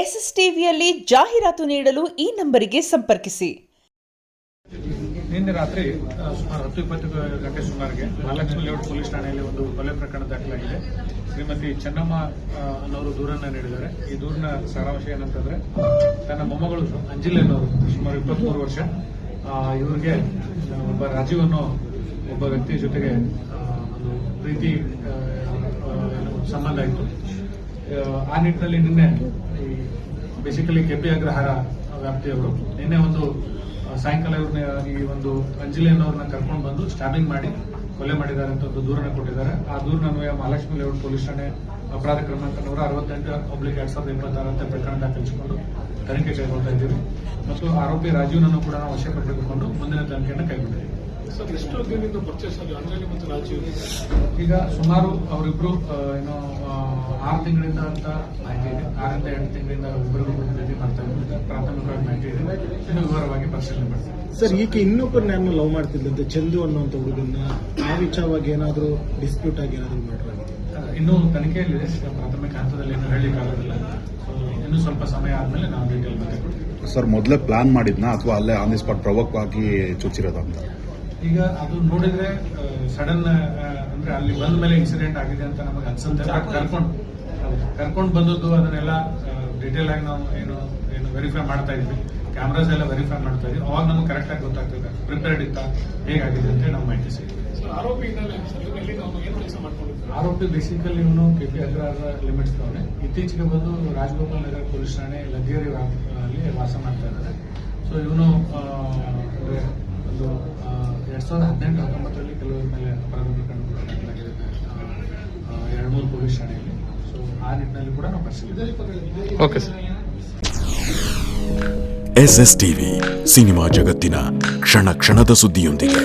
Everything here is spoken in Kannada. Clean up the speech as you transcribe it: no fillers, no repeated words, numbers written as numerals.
SSTVಯಲ್ಲಿ ಜಾಹೀರಾತು ನೀಡಲು ಈ ನಂಬರಿಗೆ ಸಂಪರ್ಕಿಸಿ. ನಿನ್ನೆ ರಾತ್ರಿ ಸುಮಾರು 10-20 ಗಂಟೆ ಸುಮಾರಿಗೆ ಮಹಾಲಕ್ಷ್ಮಿ ಲೇಔಟ್ ಪೊಲೀಸ್ ಠಾಣೆಯಲ್ಲಿ ಒಂದು ಕೊಲೆ ಪ್ರಕರಣ ದಾಖಲಾಗಿದೆ. ಶ್ರೀಮತಿ ಚೆನ್ನಮ್ಮ ಅನ್ನೋರು ದೂರನ್ನು ನೀಡಿದ್ದಾರೆ. ಈ ದೂರಿನ ಸಾರಾಂಶ ಏನಂತಂದ್ರೆ, ತನ್ನ ಮೊಮ್ಮಗಳು ಅಂಜಲಿ ಅನ್ನೋರು ಸುಮಾರು 23 ವರ್ಷ, ಇವರಿಗೆ ಒಬ್ಬ ರಾಜೀವ್ ಅನ್ನೋ ಒಬ್ಬ ವ್ಯಕ್ತಿಯ ಜೊತೆಗೆ ಒಂದು ಪ್ರೀತಿ ಸಂಬಂಧ ಇತ್ತು. ಆ ನಿಟ್ಟಿನಲ್ಲಿ ನಿನ್ನೆ ಬೇಸಿಕಲಿ ಕೆಪಿ ಅಗ್ರಹಾರ ವ್ಯಾಪ್ತಿಯವರು ನಿನ್ನೆ ಒಂದು ಸಾಯಂಕಾಲ ಇವ್ರನ್ನ ಈ ಒಂದು ಅಂಜಲಿ ಅನ್ನೋರನ್ನ ಕರ್ಕೊಂಡು ಬಂದು ಸ್ಟ್ಯಾಬಿಂಗ್ ಮಾಡಿ ಕೊಲೆ ಮಾಡಿದ್ದಾರೆ ಅಂತ ಒಂದು ದೂರನ್ನು ಕೊಟ್ಟಿದ್ದಾರೆ. ಆ ದೂರಿನ ಅನ್ವಯ ಮಹಾಲಕ್ಷ್ಮಿ ಲೇಔಟ್ ಪೊಲೀಸ್ ಠಾಣೆ ಅಪರಾಧ ಕ್ರಮಾಂಕ 168/2026 ಅಂತ ಪ್ರಕರಣ ದಾಖಲಿಸಿಕೊಂಡು ತನಿಖೆ ಕೈಗೊಳ್ತಾ ಇದ್ದೀವಿ ಮತ್ತು ಆರೋಪಿ ರಾಜೀವ್ನನ್ನು ಕೂಡ ನಾವು ವಶಕ್ಕೆ ಪಡೆದುಕೊಂಡು ಮುಂದಿನ ತನಿಖೆಯನ್ನು ಕೈಗೊಂಡಿದ್ದೀವಿ. ಸರ್, ಎಷ್ಟು ದಿನದಿಂದ ಪರ್ಚೇಸ್ ಆಗಿ ಅಂಜಲಿ ಮತ್ತು ರಾಜೀವ್? ಈಗ ಸುಮಾರು ಅವರಿಬ್ರು 6 ತಿಂಗಳಿಂದ ಅಂತ ಮಾಹಿತಿ ಇದೆ. 6 ರಿಂದ 8 ತಿಂಗಳಿಂದ ಇಬ್ಬರಿಗೂ ಭೇಟಿ ಮಾಡ್ತಾ ಇದ್ದಾರೆ. ಪ್ರಾಥಮಿಕವಾಗಿ ಮಾಹಿತಿ ಇದೆ, ಇನ್ನು ವಿವರವಾಗಿ ಪರಿಶೀಲನೆ ಮಾಡ್ತಾರೆ. ಸರ್, ಈಗ ಇನ್ನೊಬ್ಬರನ್ನ ಲವ್ ಮಾಡ್ತಿದ್ದಂತೆ ಚಂದು ಅನ್ನುವಂಥ ಹುಡುಗನ್ನ ಆ ವಿಚಾರವಾಗಿ ಏನಾದರೂ ಡಿಸ್ಪ್ಯೂಟ್ ಆಗಿ ಏನಾದರೂ ಮಾಡಿರಾಗಿದೆ? ಇನ್ನೂ ತನಿಖೆಯಲ್ಲಿದೆ. ಪ್ರಾಥಮಿಕ ಹಂತದಲ್ಲಿ ಏನು ಹೇಳಲಿಕ್ಕಾಗೋದಿಲ್ಲ. ಇನ್ನೂ ಸ್ವಲ್ಪ ಸಮಯ ಆದ್ಮೇಲೆ ನಾವು ಡೀಟೇಲ್ ಮತ್ತೆ ಕೊಡ್ತೀವಿ. ಸರ್, ಮೊದಲೇ ಪ್ಲಾನ್ ಮಾಡಿದ್ನಾ ಅಥವಾ ಅಲ್ಲೇ ಆನ್ ದಿ ಸ್ಪಾಟ್ ಪ್ರವೋಕ್ ಆಗಿ ಚುಚ್ಚಿರೋದ ಅಂತ? ಈಗ ಅದು ನೋಡಿದ್ರೆ ಸಡನ್ ಅಂದ್ರೆ ಅಲ್ಲಿ ಬಂದ ಮೇಲೆ ಇನ್ಸಿಡೆಂಟ್ ಆಗಿದೆ ಅಂತ ನಮಗೆ ಅನ್ಸುತ್ತೆ. ಕರ್ಕೊಂಡು ಬಂದದ್ದು ಅದನ್ನೆಲ್ಲ ಡೀಟೇಲ್ ಆಗಿ ನಾವು ಏನು ವೆರಿಫೈ ಮಾಡ್ತಾ ಇದ್ವಿ, ಕ್ಯಾಮ್ರಾಸ್ ಎಲ್ಲ ವೆರಿಫೈ ಮಾಡ್ತಾ ಇದ್ವಿ. ಅವಾಗ ನಮ್ಗೆ ಕರೆಕ್ಟ್ ಆಗಿ ಗೊತ್ತಾಗ್ತದೆ ಪ್ರಿಪೇರ್ಡ್ ಇತ್ತ ಹೇಗಾಗಿದೆ ಅಂತ ನಾವು ಮಾಹಿತಿ ಸಿಗ್ತೀವಿ. ಆರೋಪಿ ಬೇಸಿಕಲಿ ಇವನು ಕೆಪಿ ಅಗ್ರಹಾರ ಲಿಮಿಟ್ಸ್ ಅವನೇ. ಇತ್ತೀಚೆಗೆ ಬಂದು ರಾಜಗೋಪಾಲ್ ನಗರ ಪೊಲೀಸ್ ಠಾಣೆ ಲಗ್ಗೇರಿ ಅಲ್ಲಿ ವಾಸ ಮಾಡ್ತಾ ಇದ್ದಾರೆ. ಸೊ ಇವನು ಒಂದು 2018-19 ಕೆಲವರ ಮೇಲೆ ಅಪರಾಧ ಪ್ರಕರಣಗಳು ದಾಖಲಾಗಿದೆ 2-3 ಪೊಲೀಸ್ ಠಾಣೆಯಲ್ಲಿ. ಸೊ ಆ ನಿಟ್ಟಿನಲ್ಲಿ ಕೂಡ ನಾವು ಪರಿಶೀಲಿಸಿದ್ದೇವೆ. Okay sir. SSTV ಸಿನಿಮಾ ಜಗತ್ತಿನ ಕ್ಷಣ ಕ್ಷಣದ ಸುದ್ದಿಯೊಂದಿಗೆ.